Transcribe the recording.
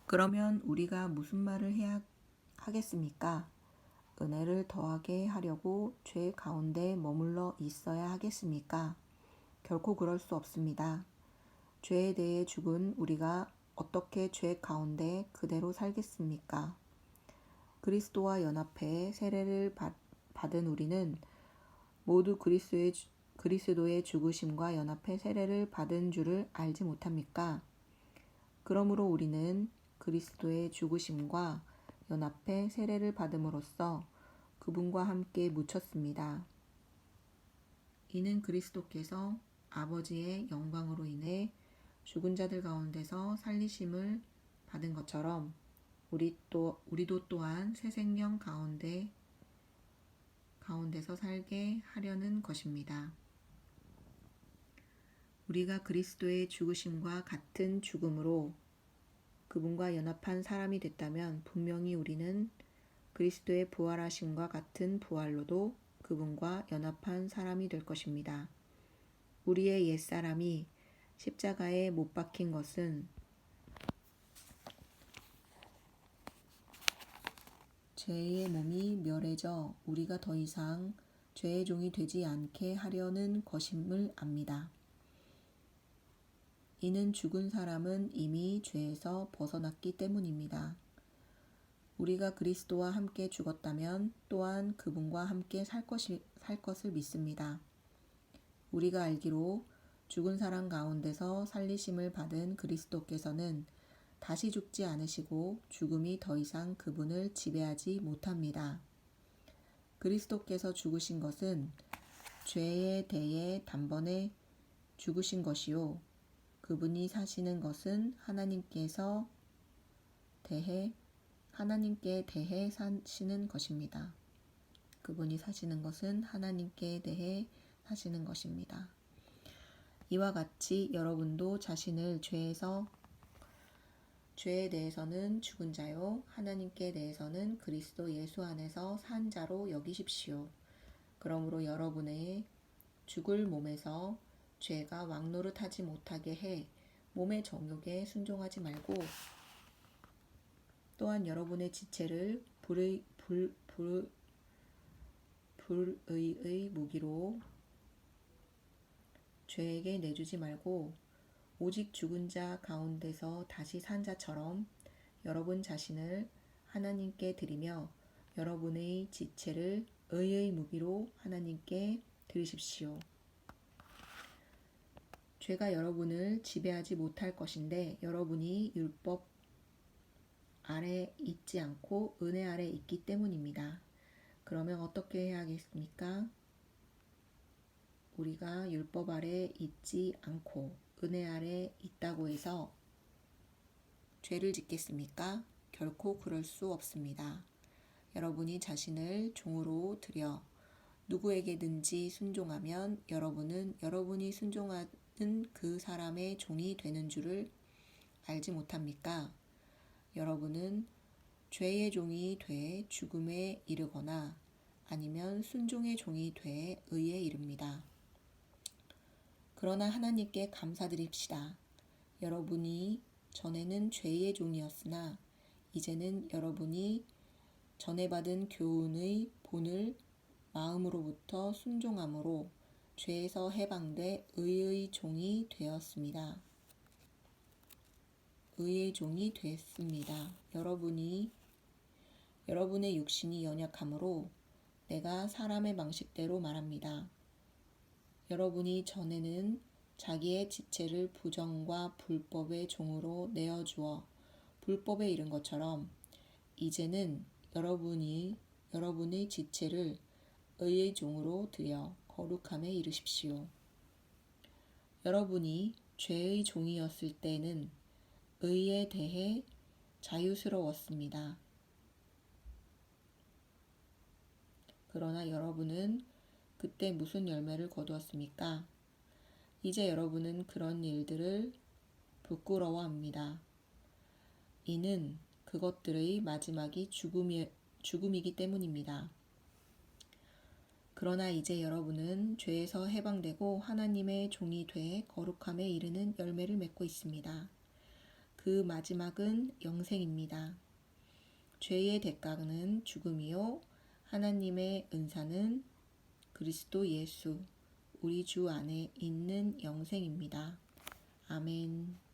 그러면 우리가 무슨 말을 해야 하겠습니까? 은혜를 더하게 하려고 죄 가운데 머물러 있어야 하겠습니까? 결코 그럴 수 없습니다. 죄에 대해 죽은 우리가 어떻게 죄 가운데 그대로 살겠습니까? 그리스도와 연합해 세례를 받은 우리는 모두 그리스도의 죽으심과 연합해 세례를 받은 줄을 알지 못합니까? 그러므로 우리는 그리스도의 죽으심과 연합해 세례를 받음으로써 그분과 함께 묻혔습니다. 이는 그리스도께서 아버지의 영광으로 인해 죽은 자들 가운데서 살리심을 받은 것처럼 우리도 또한 새 생명 가운데서 살게 하려는 것입니다. 우리가 그리스도의 죽으심과 같은 죽음으로 그분과 연합한 사람이 됐다면 분명히 우리는 그리스도의 부활하심과 같은 부활로도 그분과 연합한 사람이 될 것입니다. 우리의 옛사람이 십자가에 못 박힌 것은 죄의 몸이 멸해져 우리가 더 이상 죄의 종이 되지 않게 하려는 것임을 압니다. 이는 죽은 사람은 이미 죄에서 벗어났기 때문입니다. 우리가 그리스도와 함께 죽었다면 또한 그분과 함께 살 것을 믿습니다. 우리가 알기로 죽은 사람 가운데서 살리심을 받은 그리스도께서는 다시 죽지 않으시고 죽음이 더 이상 그분을 지배하지 못합니다. 그리스도께서 죽으신 것은 죄에 대해 단번에 죽으신 것이요. 그분이 사시는 것은 하나님께 대해 사시는 것입니다. 그분이 사시는 것은 하나님께 대해 사시는 것입니다. 이와 같이 여러분도 자신을 죄에 대해서는 죽은 자요, 하나님께 대해서는 그리스도 예수 안에서 산 자로 여기십시오. 그러므로 여러분의 죽을 몸에서 죄가 왕노릇하지 못하게 해 몸의 정욕에 순종하지 말고 또한 여러분의 지체를 불의의 무기로 죄에게 내주지 말고 오직 죽은 자 가운데서 다시 산 자처럼 여러분 자신을 하나님께 드리며 여러분의 지체를 의의 무기로 하나님께 드리십시오. 죄가 여러분을 지배하지 못할 것인데 여러분이 율법 아래 있지 않고 은혜 아래 있기 때문입니다. 그러면 어떻게 해야 하겠습니까? 우리가 율법 아래 있지 않고 은혜 아래 있다고 해서 죄를 짓겠습니까? 결코 그럴 수 없습니다. 여러분이 자신을 종으로 들여 누구에게든지 순종하면 여러분은 여러분이 순종하는 그 사람의 종이 되는 줄을 알지 못합니까? 여러분은 죄의 종이 돼 죽음에 이르거나 아니면 순종의 종이 돼 의에 이릅니다. 그러나 하나님께 감사드립시다. 여러분이 전에는 죄의 종이었으나 이제는 여러분이 전에 받은 교훈의 본을 마음으로부터 순종함으로 죄에서 해방돼 의의 종이 되었습니다. 의의 종이 됐습니다. 여러분의 육신이 연약함으로 내가 사람의 방식대로 말합니다. 여러분이 전에는 자기의 지체를 부정과 불법의 종으로 내어주어 불법에 이른 것처럼 이제는 여러분의 지체를 의의 종으로 들여 거룩함에 이르십시오. 여러분이 죄의 종이었을 때는 의에 대해 자유스러웠습니다. 그러나 여러분은 그때 무슨 열매를 거두었습니까? 이제 여러분은 그런 일들을 부끄러워합니다. 이는 그것들의 마지막이 죽음이기 때문입니다. 그러나 이제 여러분은 죄에서 해방되고 하나님의 종이 돼 거룩함에 이르는 열매를 맺고 있습니다. 그 마지막은 영생입니다. 죄의 대가는 죽음이요 하나님의 은사는 그리스도 예수 우리 주 안에 있는 영생입니다. 아멘.